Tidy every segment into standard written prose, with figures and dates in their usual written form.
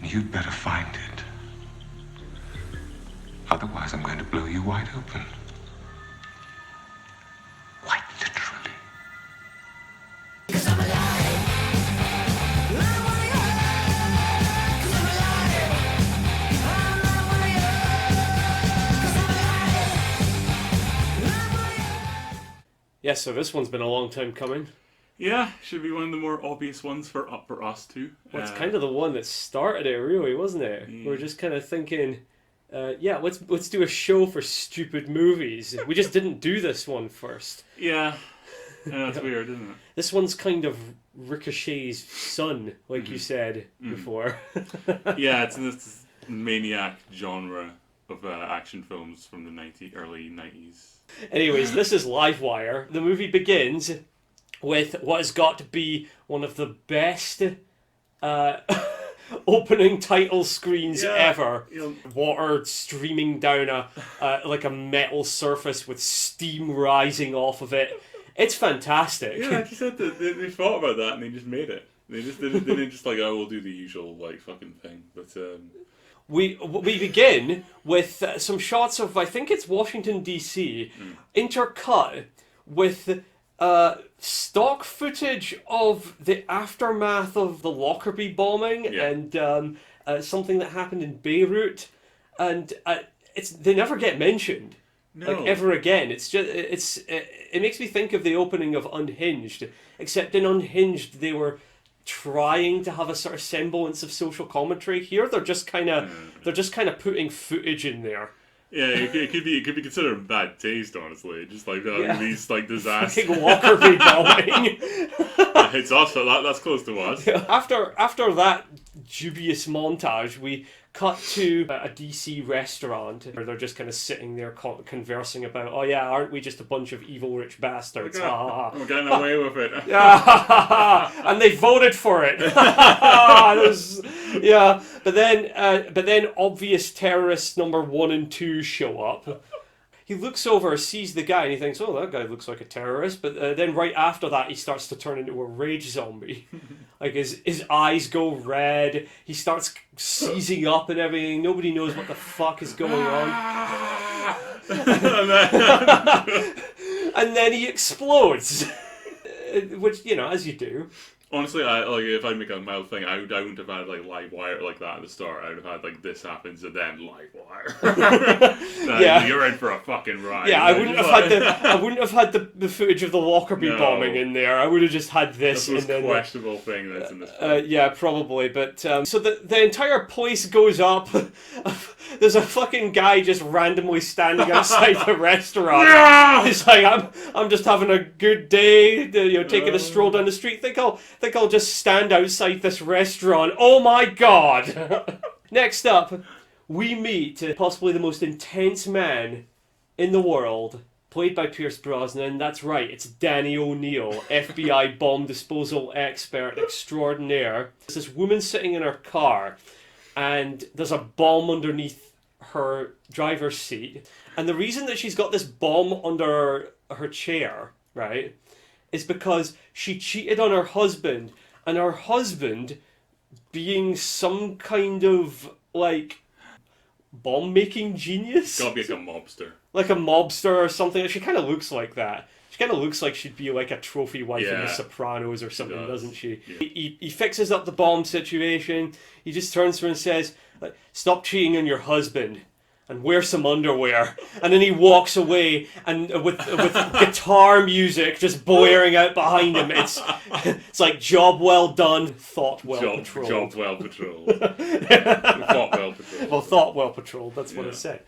You'd better find it. Otherwise, I'm going to blow you wide open. Quite literally. Yeah, so this one's been a long time coming. Yeah, should be one of the more obvious ones for us too. Well, it's kind of the one that started it, really, wasn't it? Yeah. We were just kind of thinking, let's do a show for stupid movies. We just didn't do this one first. Yeah, that's weird, isn't it? This one's kind of Ricochet's son, like you said before. Yeah, it's in this maniac genre of action films from the early 90s. Anyways, this is Livewire. The movie begins with what has got to be one of the best opening title screens ever. Water streaming down a metal surface with steam rising off of it. It's fantastic. Yeah, like you said, they thought about that and they just made it. They didn't just like, oh, we'll do the usual like fucking thing. But We begin with some shots of, I think it's Washington DC, intercut with stock footage of the aftermath of the Lockerbie bombing and something that happened in Beirut, and they never get mentioned ever again. It makes me think of the opening of Unhinged, except in Unhinged they were trying to have a sort of semblance of social commentary. Here they're just kind of putting footage in there. Yeah, it could be considered bad taste, honestly. Just like these like disasters. Fucking Lockerbie bombing. It's also that's close to us. After that dubious montage, we cut to a DC restaurant where they're just kind of sitting there conversing about, oh yeah, aren't we just a bunch of evil rich bastards? We're getting away with it. And they voted for it. But then obvious terrorists number 1 and 2 show up. He looks over, sees the guy, and he thinks, oh, that guy looks like a terrorist. But then right after that, he starts to turn into a rage zombie. Like, his eyes go red. He starts seizing up and everything. Nobody knows what the fuck is going on. And then he explodes. Which, as you do. Honestly, if I make a mild thing, I wouldn't have had like live wire like that at the start. I would have had like this happens and then live wire. You're in for a fucking ride. Yeah, I wouldn't have had the footage of the Lockerbie bombing in there. I would have just had this. That's the most questionable thing that's in this film. Yeah, probably. But so the entire place goes up. There's a fucking guy just randomly standing outside the restaurant. Yeah! He's like, I'm just having a good day, taking a stroll down the street. Think I'll just stand outside this restaurant. Oh my god! Next up, we meet possibly the most intense man in the world, played by Pierce Brosnan. That's right, it's Danny O'Neill, FBI bomb disposal expert extraordinaire. There's this woman sitting in her car, and there's a bomb underneath her driver's seat. And the reason that she's got this bomb under her chair, right, is because she cheated on her husband, and her husband, being some kind of, like, bomb-making genius? Gotta be like a mobster. Like a mobster or something. She kind of looks like that. She kind of looks like she'd be like a trophy wife in The Sopranos or something, doesn't she? Yeah. He fixes up the bomb situation. He just turns to her and says, stop cheating on your husband and wear some underwear. And then he walks away, and with guitar music just blaring out behind him. It's like job well done, thought well patrolled. Job well patrolled. Thought well patrolled. Well, thought well patrolled, that's what I said.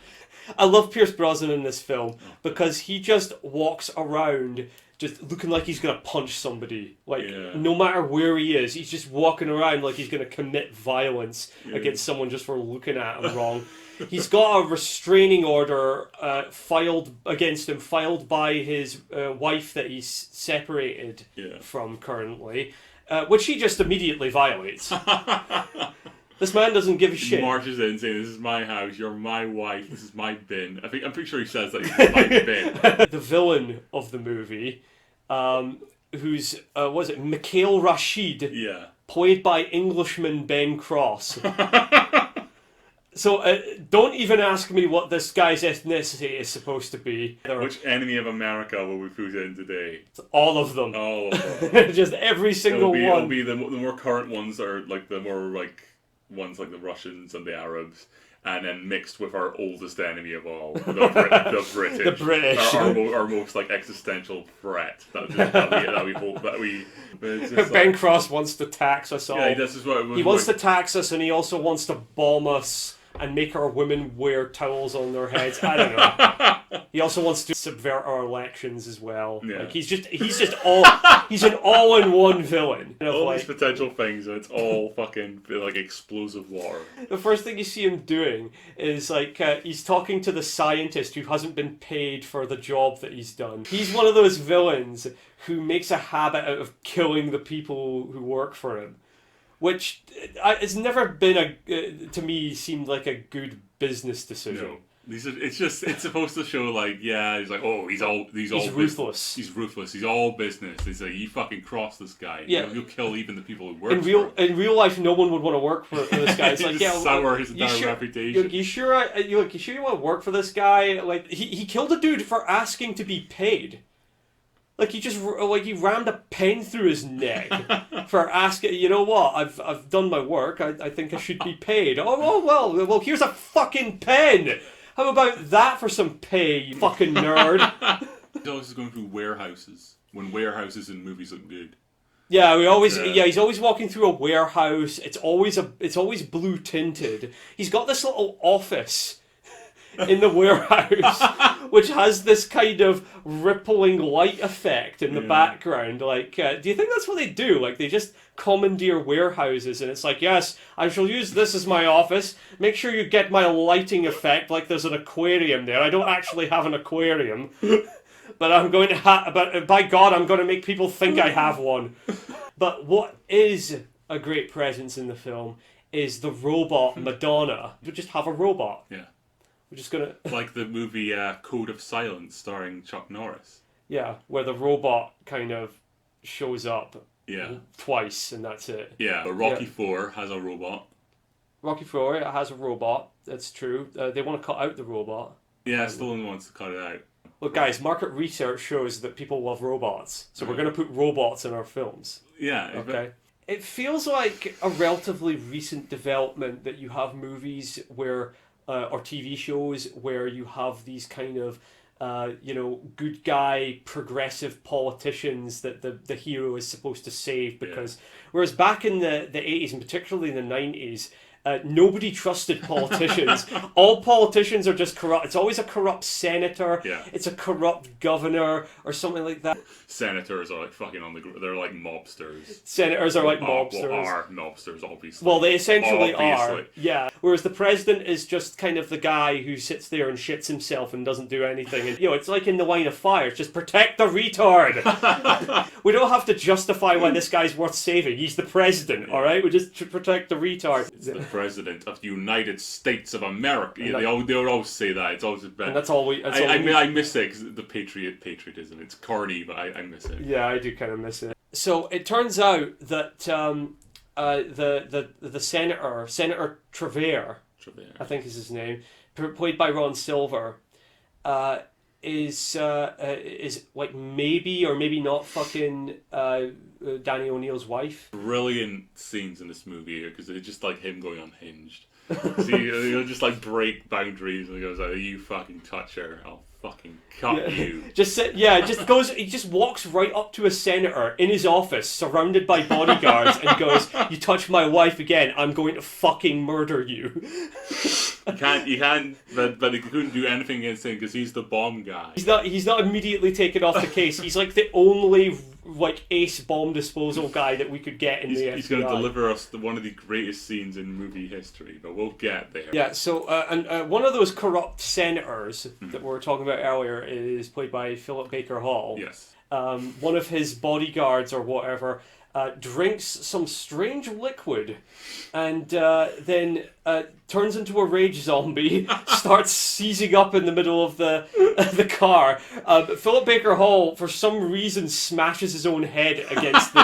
I love Pierce Brosnan in this film because he just walks around just looking like he's going to punch somebody. No matter where he is, he's just walking around like he's going to commit violence against someone just for looking at him wrong. He's got a restraining order filed against him, filed by his wife that he's separated from currently, which he just immediately violates. This man doesn't give a shit. He marches in saying, this is my house, you're my wife, this is my bin. I'm pretty sure he says that this is my bin. The villain of the movie, who's, was it Mikhail Rashid? Yeah. played by Englishman Ben Cross. So don't even ask me what this guy's ethnicity is supposed to be. Which enemy of America will we put in today? All of them. All of them. Just every single one. It'll be the more current ones are like the more like ones like the Russians and the Arabs. And then mixed with our oldest enemy of all, the British. The British. Our most like existential threat that we hope that we. Ben Cross wants to tax us all. Yeah, this is what he wants to tax us, and he also wants to bomb us and make our women wear towels on their heads. I don't know. He also wants to subvert our elections as well. Yeah. Like he's an all-in-one villain. All these potential things, and it's all fucking like explosive water. The first thing you see him doing is like he's talking to the scientist who hasn't been paid for the job that he's done. He's one of those villains who makes a habit out of killing the people who work for him. Which it's never been to me seemed like a good business decision. No. It's supposed to show like, yeah, he's like, oh, he's ruthless. He's ruthless. He's all business. He's like, you fucking cross this guy. Yeah. You'll kill even the people who work in real life, no one would want to work for this guy. It's like, yeah, sour his entire reputation. You sure you want to work for this guy? Like he killed a dude for asking to be paid. Like he rammed a pen through his neck for asking. You know what? I've done my work. I think I should be paid. Oh well. Here's a fucking pen. How about that for some pay, you fucking nerd? He's always going through warehouses when warehouses in movies look good. Yeah, he's always walking through a warehouse. It's always blue tinted. He's got this little office in the warehouse, which has this kind of rippling light effect in the background. Like, do you think that's what they do? Like, they just commandeer warehouses, and it's like, yes, I shall use this as my office. Make sure you get my lighting effect, like there's an aquarium there. I don't actually have an aquarium, but I'm going to but by God, I'm going to make people think I have one. But what is a great presence in the film is the robot Madonna. We just have a robot. Yeah. We're just gonna like the movie Code of Silence starring Chuck Norris. Yeah, where the robot kind of shows up. Yeah. Twice, and that's it. Yeah, but Rocky IV has a robot. Rocky IV has a robot. That's true. They want to cut out the robot. Yeah, Stallone wants to cut it out. Look, guys, market research shows that people love robots, so we're going to put robots in our films. Yeah. Okay. It feels like a relatively recent development that you have movies where, or TV shows where you have these kind of good guy progressive politicians that the hero is supposed to save, because whereas back in the 80s and particularly in the 90s, nobody trusted politicians. All politicians are just corrupt. It's always a corrupt senator. Yeah. It's a corrupt governor or something like that. Senators are like fucking they're like mobsters. Senators are like mobsters. Well, are mobsters, obviously. Well, they essentially obviously. are. Yeah. Whereas the president is just kind of the guy who sits there and shits himself and doesn't do anything. And it's like in The Line of Fire. It's just protect the retard. We don't have to justify why this guy's worth saving. He's the president, all right? We just protect the retard. It's the president of the United States of America. Yeah, they would always say that. It's always been. And that's all we. I miss it because the patriotism. It's corny, but I miss it. Yeah, I do kind of miss it. So it turns out that the Senator Trevere, I think is his name, played by Ron Silver, is like maybe or maybe not fucking Danny O'Neill's wife. Brilliant scenes in this movie because it's just like him going unhinged. So he'll just like break boundaries and he goes, you fucking touch her, I'll fucking cut you. He just walks right up to a senator in his office surrounded by bodyguards and goes, you touch my wife again, I'm going to fucking murder you. You can't, but he couldn't do anything against him because he's the bomb guy. He's not immediately taken off the case. He's like the only ace bomb disposal guy that we could get in the FBI. He's going to deliver us one of the greatest scenes in movie history, but we'll get there. Yeah, so and one of those corrupt senators that we were talking about earlier is played by Philip Baker Hall. Yes. One of his bodyguards or whatever drinks some strange liquid and then turns into a rage zombie, starts seizing up in the middle of the car. Philip Baker Hall, for some reason, smashes his own head against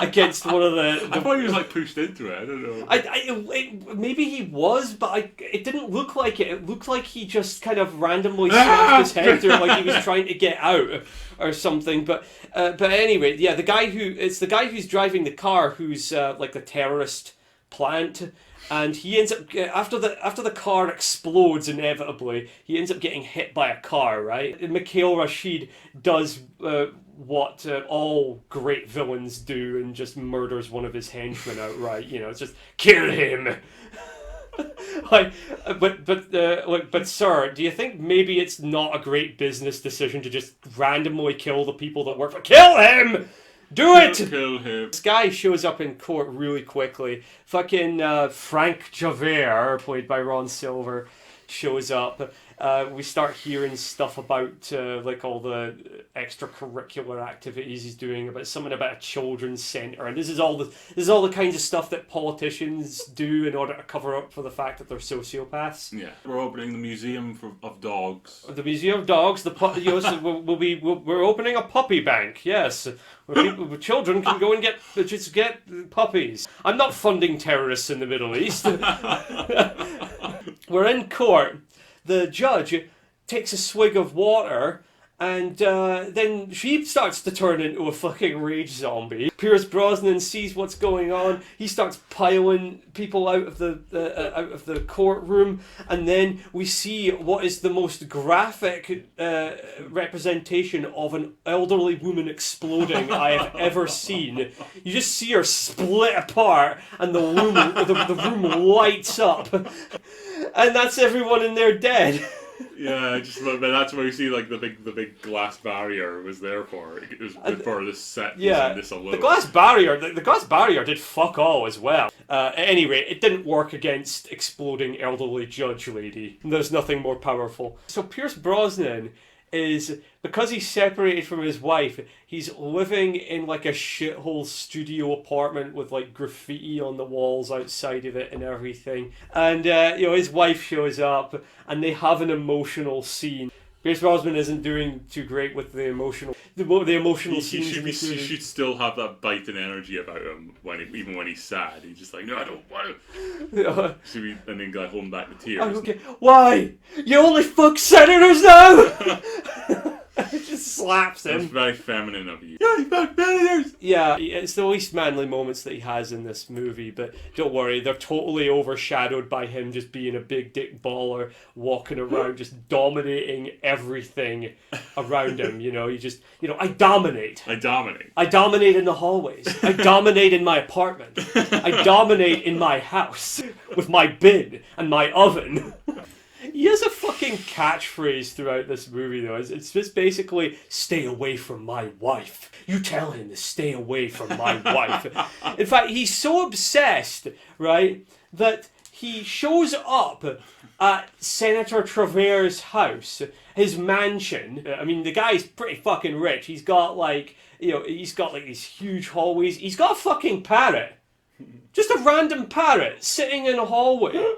against one of I thought he was like pushed into it. I don't know. Maybe he was, but it didn't look like it. It looked like he just kind of randomly smashed his head through, like he was trying to get out or something. But anyway, yeah, the guy who's driving the car, who's like the terrorist plant. And he ends up after the car explodes inevitably. He ends up getting hit by a car, right? And Mikhail Rashid does what all great villains do and just murders one of his henchmen outright. You know, it's just kill him. But sir, do you think maybe it's not a great business decision to just randomly kill the people that work for? Kill him! Do it! Kill him. This guy shows up in court really quickly. Fucking Frank Javert, played by Ron Silver, shows up. We start hearing stuff about like all the extracurricular activities he's doing, about something about a children's centre, and this is all the kinds of stuff that politicians do in order to cover up for the fact that they're sociopaths. Yeah, we're opening the museum of dogs. The Museum of Dogs. We're opening a puppy bank. Yes, where children can go and get puppies. I'm not funding terrorists in the Middle East. We're in court. The judge takes a swig of water, and then she starts to turn into a fucking rage zombie. Pierce Brosnan sees what's going on. He starts piling people out of the courtroom, and then we see what is the most graphic representation of an elderly woman exploding I have ever seen. You just see her split apart, and the room lights up. And that's everyone in there dead. Yeah, but that's where you see like the big glass barrier was there for. It was for this set. Yeah, this alone. The glass barrier did fuck all as well. At any rate, it didn't work against exploding elderly judge lady. There's nothing more powerful. So Pierce Brosnan is, because he's separated from his wife, he's living in like a shithole studio apartment with like graffiti on the walls outside of it and everything. And his wife shows up and they have an emotional scene. Pierce Brosnan isn't doing too great with the emotional scenes. He should still have that biting energy about him even when he's sad. He's just like, no, I don't want to. And then got holding back the tears. Okay. Why? You only fuck senators now? It just slaps him. It's very feminine of you. Yeah, you fuck senators! Yeah, it's the least manly moments that he has in this movie, but don't worry, they're totally overshadowed by him just being a big dick baller, walking around, just dominating everything around him. I dominate. I dominate in the hallways. I dominate in my apartment. I dominate in my house with my bin and my oven. He has a fucking catchphrase throughout this movie, though. It's just basically, stay away from my wife. You tell him to stay away from my wife. In fact, he's so obsessed, right, that he shows up at Senator Travere's house, his mansion. I mean, the guy's pretty fucking rich. He's got these huge hallways. He's got a fucking parrot. Just a random parrot sitting in a hallway.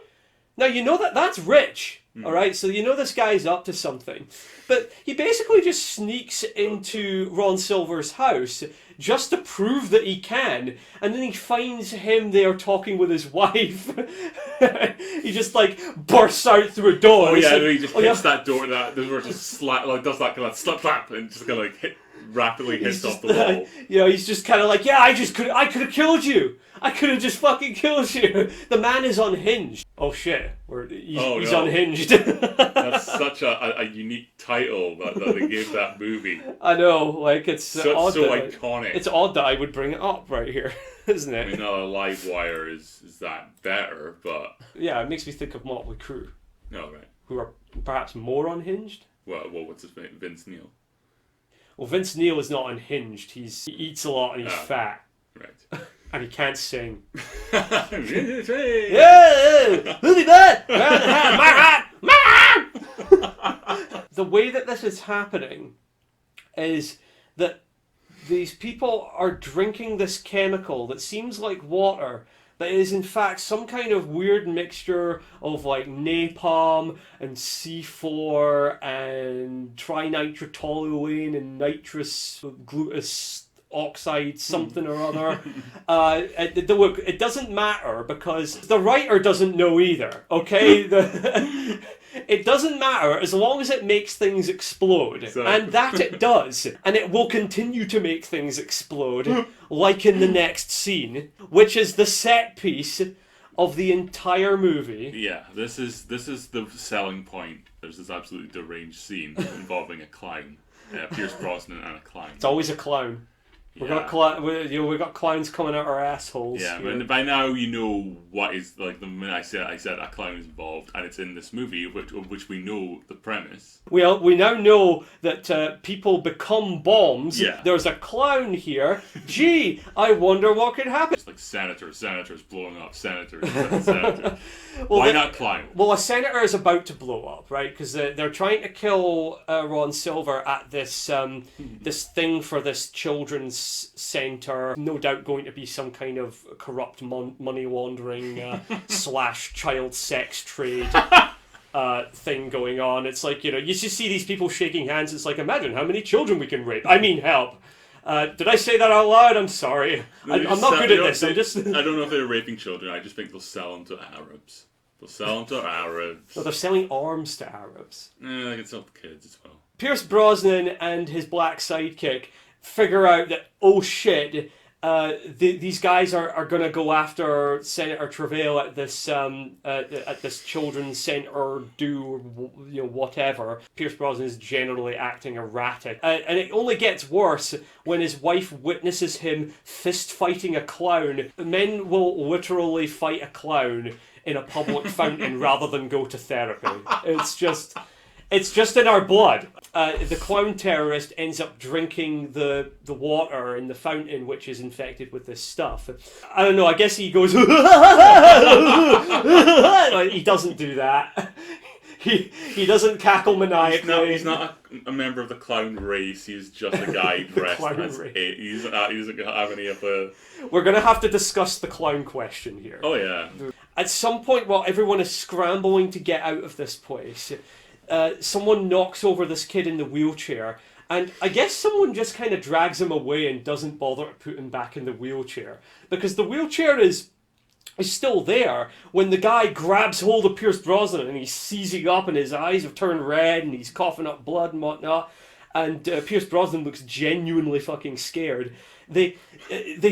Now, that's rich. All right, so this guy's up to something. But he basically just sneaks into Ron Silver's house just to prove that he can, and then he finds him there talking with his wife. He just bursts out through a door. Oh yeah, he just hits that door. That the door just does that kind of slap slap and just kind of rapidly hits off the wall. He's just kind of like, yeah, I could have killed you. I could have just fucking killed you. The man is unhinged. Oh shit, he's unhinged. That's such a unique title that they gave that movie. I know, it's so odd. So iconic. It's odd that I would bring it up right here, isn't it? I mean, not a live wire is that better, but yeah, it makes me think of Motley Crue. No, right. Who are perhaps more unhinged. Well, what's his name? Vince Neil. Well, Vince Neil is not unhinged. He eats a lot and he's fat. Right. And he can't sing. Yeah! Who'll be that? My hat! The way that this is happening is that these people are drinking this chemical that seems like water, that is in fact some kind of weird mixture of napalm and C4 and trinitrotoluene and nitrous glucose oxide something or other. It doesn't matter because the writer doesn't know either, okay? It doesn't matter as long as it makes things explode. And that it does. And it will continue to make things explode, like in the next scene, which is the set piece of the entire movie. Yeah, this is the selling point. There's this absolutely deranged scene involving a clown. Pierce Brosnan and a clown. It's always a clown. We've got clowns coming out our assholes. Yeah, and by now you know what is, like, the minute I said a clown is involved, and it's in this movie, of which we know the premise. Well, we now know that people become bombs. Yeah. There's a clown here. Gee, I wonder what could happen. It's like senators blowing up, senators. Well, why not clown? Well, a senator is about to blow up, right? Because they're trying to kill Ron Silver at this this thing for this children's center. No doubt going to be some kind of corrupt money laundering / child sex trade thing going on. It's like, you just see these people shaking hands. It's like, imagine how many children we can rape. I mean, help. Did I say that out loud? I'm sorry. I'm not good at this. I don't know if they're raping children. I just think they'll sell them to Arabs. No, they're selling arms to Arabs. They can sell to kids as well. Pierce Brosnan and his black sidekick figure out that, oh shit, these guys are going to go after Senator Travail at this children's center, whatever. Pierce Brosnan is generally acting erratic. And it only gets worse when his wife witnesses him fist fighting a clown. Men will literally fight a clown in a public fountain rather than go to therapy. It's just in our blood. The clown terrorist ends up drinking the water in the fountain, which is infected with this stuff. I don't know, I guess he goes... He doesn't do that. He doesn't cackle maniacally. He's not a member of the clown race. He's just a guy dressed as it. He doesn't have any of the... We're going to have to discuss the clown question here. Oh, yeah. At some point, while everyone is scrambling to get out of this place... someone knocks over this kid in the wheelchair, and I guess someone just kind of drags him away and doesn't bother to put him back in the wheelchair, because the wheelchair is still there when the guy grabs hold of Pierce Brosnan and he's seizing up and his eyes have turned red and he's coughing up blood and whatnot, and Pierce Brosnan looks genuinely fucking scared. They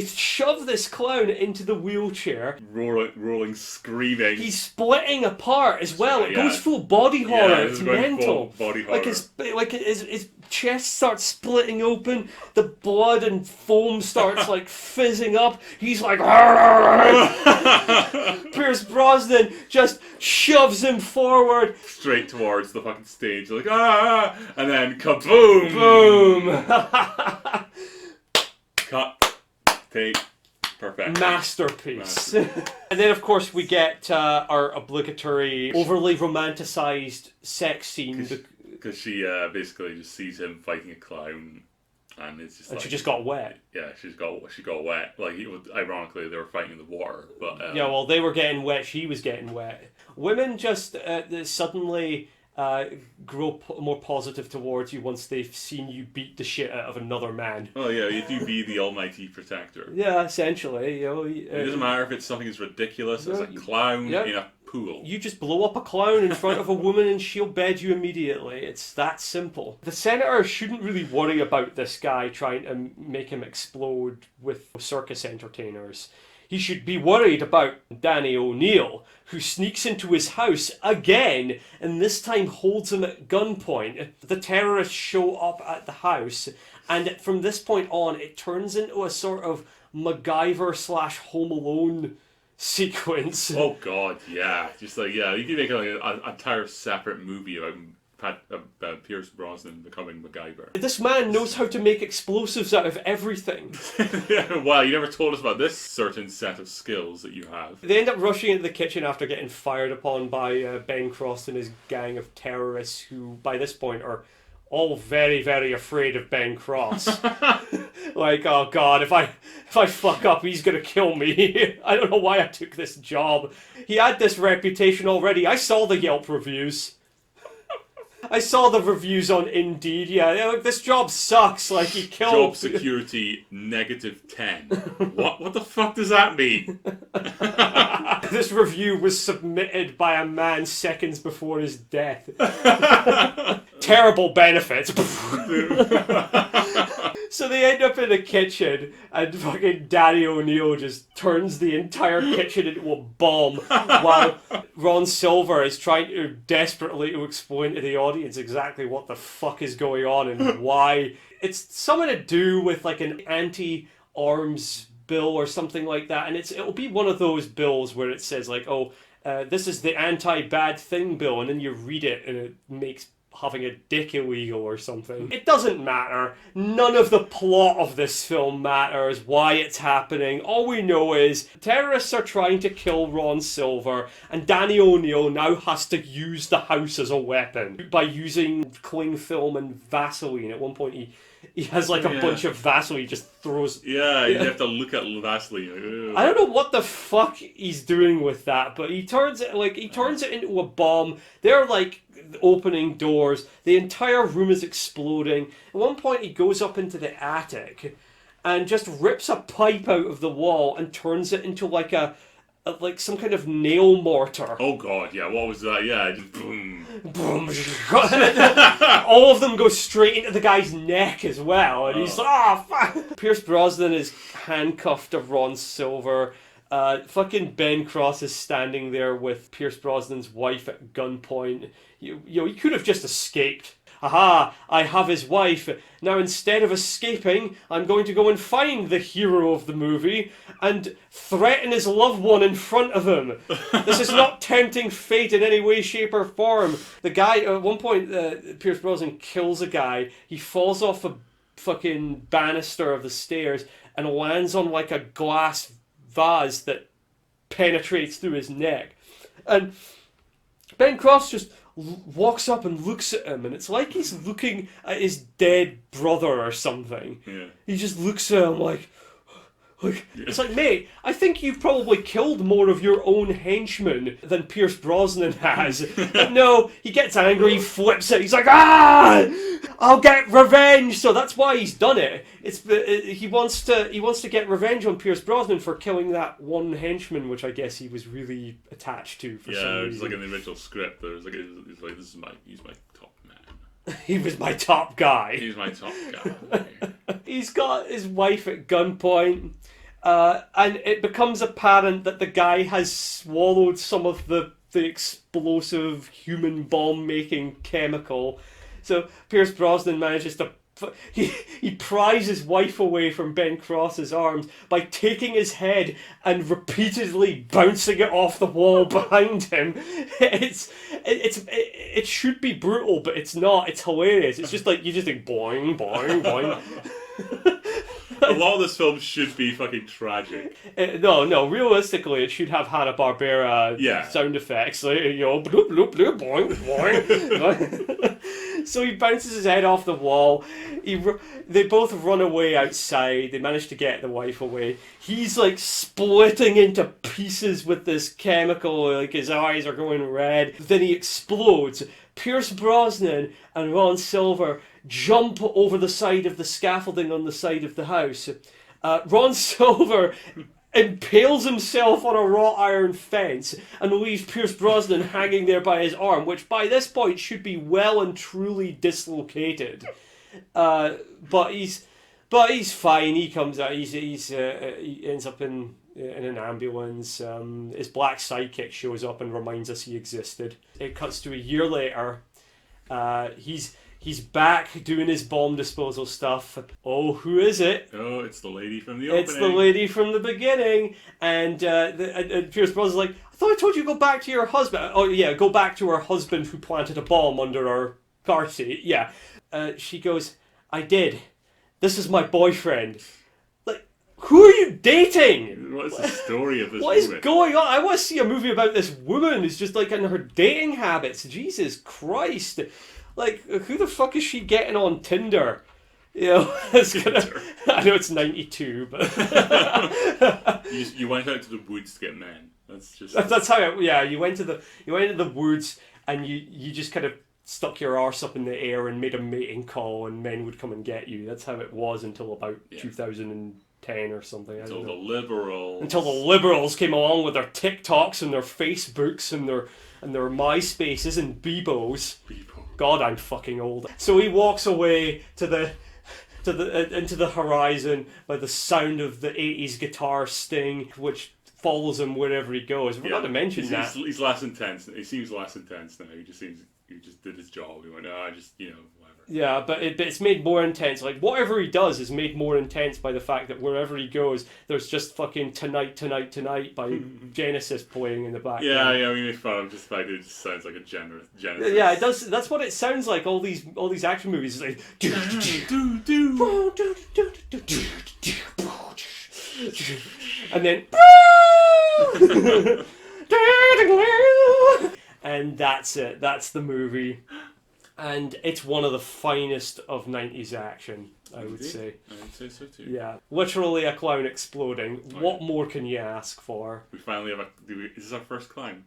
shove this clown into the wheelchair. Rolling, screaming. He's splitting apart as well. It goes full body horror. It's mental. Body horror. His chest starts splitting open. The blood and foam starts like fizzing up. He's like, Pierce Brosnan just shoves him forward straight towards the fucking stage. Like, and then kaboom! Boom! Cut. Take. Perfect. Masterpiece. And then, of course, we get our obligatory, overly romanticized sex scene. Because she basically just sees him fighting a clown, and it's just. And like, she just got wet. Yeah, she got wet. Like, ironically, they were fighting in the water, but. Yeah, well, they were getting wet. She was getting wet. Women just suddenly. Grow more positive towards you once they've seen you beat the shit out of another man. Oh yeah, you do be the almighty protector. Yeah, essentially. It doesn't matter if it's something as ridiculous as a clown in a pool. You just blow up a clown in front of a woman and she'll bed you immediately. It's that simple. The senator shouldn't really worry about this guy trying to make him explode with circus entertainers. He should be worried about Danny O'Neill, who sneaks into his house again, and this time holds him at gunpoint. The terrorists show up at the house, and from this point on, it turns into a sort of MacGyver / Home Alone sequence. Oh god, yeah. Just like, yeah, you can make an entire separate movie about Pierce Brosnan becoming MacGyver. This man knows how to make explosives out of everything. Wow, you never told us about this certain set of skills that you have. They end up rushing into the kitchen after getting fired upon by Ben Cross and his gang of terrorists, who by this point are all very, very afraid of Ben Cross. Like, oh god, if I fuck up, he's gonna kill me. I don't know why I took this job. He had this reputation already. I saw the Yelp reviews. I saw the reviews on Indeed. Yeah, they're like, this job sucks. Like, he killed... Job security -10. What the fuck does that mean? This review was submitted by a man seconds before his death. Terrible benefits. So they end up in a kitchen, and fucking Danny O'Neill just turns the entire kitchen into a bomb, while Ron Silver is trying to desperately to explain to the audience exactly what the fuck is going on and why. It's something to do with like an anti-arms bill or something like that, and it'll be one of those bills where it says like, oh, this is the anti-bad thing bill, and then you read it and it makes having a dick illegal or something. It doesn't matter. None of the plot of this film matters, why it's happening. All we know is terrorists are trying to kill Ron Silver, and Danny O'Neill now has to use the house as a weapon by using cling film and Vaseline. At one point he has like a bunch of Vaseline he just throws. Yeah, you have to look at Vaseline. I don't know what the fuck he's doing with that, but he turns it into a bomb. They're like opening doors. The entire room is exploding. At one point he goes up into the attic and just rips a pipe out of the wall and turns it into like like some kind of nail mortar. Oh god, yeah, what was that? Yeah, just boom. Boom. All of them go straight into the guy's neck as well, and he's like, oh fuck. Pierce Brosnan is handcuffed to Ron Silver. Fucking Ben Cross is standing there with Pierce Brosnan's wife at gunpoint. He could have just escaped. Aha, I have his wife. Now instead of escaping, I'm going to go and find the hero of the movie and threaten his loved one in front of him. This is not tempting fate in any way, shape or form. The guy, at one point, Pierce Brosnan kills a guy. He falls off a fucking banister of the stairs and lands on like a glass vase that penetrates through his neck. And Ben Cross just walks up and looks at him, and it's like he's looking at his dead brother or something. Yeah. He just looks at him like it's like, mate, I think you've probably killed more of your own henchmen than Pierce Brosnan has. But no, he gets angry, he flips it, he's like, I'll get revenge. So that's why he's done it. He wants to get revenge on Pierce Brosnan for killing that one henchman, which I guess he was really attached to for some reason. Yeah, it's like in the original script. There was like, he's like, he's my top man. He was my top guy. He's my top guy. He's got his wife at gunpoint. And it becomes apparent that the guy has swallowed some of the explosive human bomb-making chemical. So Pierce Brosnan manages to... He pries his wife away from Ben Cross's arms by taking his head and repeatedly bouncing it off the wall behind him. It should be brutal, but it's not. It's hilarious. It's just like, you just think, boing, boing, boing. A lot of this film should be fucking tragic. No. Realistically, it should have Hanna-Barbera sound effects. Like, bloop, bloop, bloop, boing, boing. So he bounces his head off the wall. They both run away outside. They manage to get the wife away. He's like splitting into pieces with this chemical. Like his eyes are going red. Then he explodes. Pierce Brosnan and Ron Silver jump over the side of the scaffolding on the side of the house. Ron Silver impales himself on a wrought iron fence and leaves Pierce Brosnan hanging there by his arm, which by this point should be well and truly dislocated. But he's fine. He comes out. He ends up in an ambulance. His black sidekick shows up and reminds us he existed. It cuts to a year later. He's back doing his bomb disposal stuff. Oh, who is it? Oh, it's the lady from the opening. It's the lady from the beginning. And Pierce Brosnan's like, I thought I told you to go back to your husband. Oh, yeah, go back to her husband who planted a bomb under our car seat. Yeah. She goes, I did. This is my boyfriend. Like, who are you dating? What's the story of this What is going on? I want to see a movie about this woman who's just like in her dating habits. Jesus Christ. Like, who the fuck is she getting on Tinder? You know, I know it's 92, but you went out to the woods to get men. That's how. You went to the woods and you just kind of stuck your arse up in the air and made a mating call, and men would come and get you. That's how it was until about 2010 or something. Until the liberals came along with their TikToks and their Facebooks and their MySpaces and Bebos. God, I'm fucking old. So he walks away into the horizon by the sound of the 80s guitar sting, which follows him wherever he goes. We're not to mention that. He's less intense. He seems less intense now. He just did his job. He went, whatever. Yeah, but it's made more intense. Like, whatever he does is made more intense by the fact that wherever he goes, there's just fucking Tonight by Genesis playing in the background. Yeah, we make fun of just the fact it just sounds like a Genesis. Yeah, it does. That's what it sounds like. All these action movies. It's like... and then... and that's it. That's the movie. And it's one of the finest of 90s action, I would say. I would say so too. Yeah. Literally a clown exploding. What more can you ask for? We finally have is this our first clown?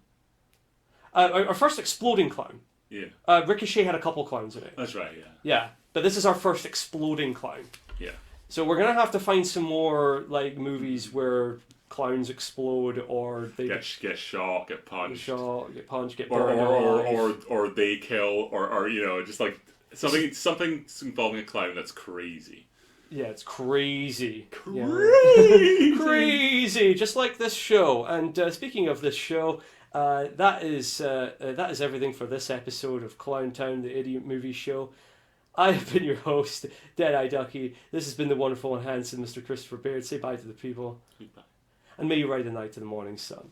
Our first exploding clown. Yeah. Ricochet had a couple clowns in it. That's right, yeah. Yeah. But this is our first exploding clown. Yeah. So we're going to have to find some more like movies where clowns explode or they get shot, get punched, get burned alive. or they kill, or just like something involving a clown that's crazy. Yeah, it's crazy. Crazy. Crazy, just like this show. And speaking of this show, that is everything for this episode of Clowntown, the Idiot Movie Show. I have been your host, Dead-Eye Ducky. This has been the wonderful and handsome Mr. Christopher Baird. Say bye to the people. Goodbye. And may you ride the night to the morning sun.